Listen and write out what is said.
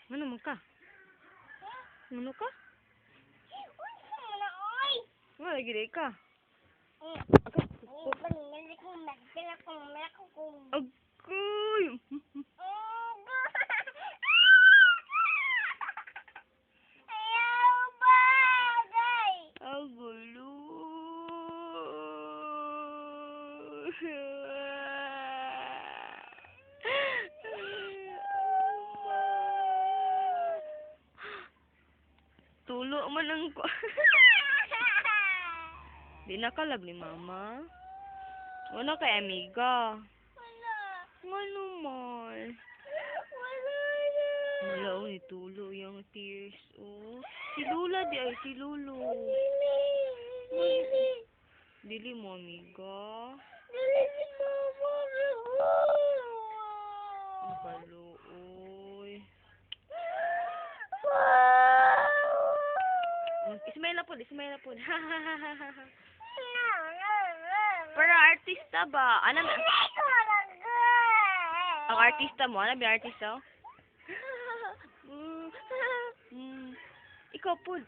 Ano man ka? Ano ka? Nga lagi di ka. Agoy! Agulo. Tulo man ang ko. Di nakalab ni mama. Wala kay amiga. Nga naman. Wala o ni tulo yung tears. Oh. Si Lula di ay si Lulu. Dili mo amiga. Kaluoy. Ismaila po, Ismaila po. Pero artista ba? Ano? Ang artista mo? Ano ba artista? Ikaw po.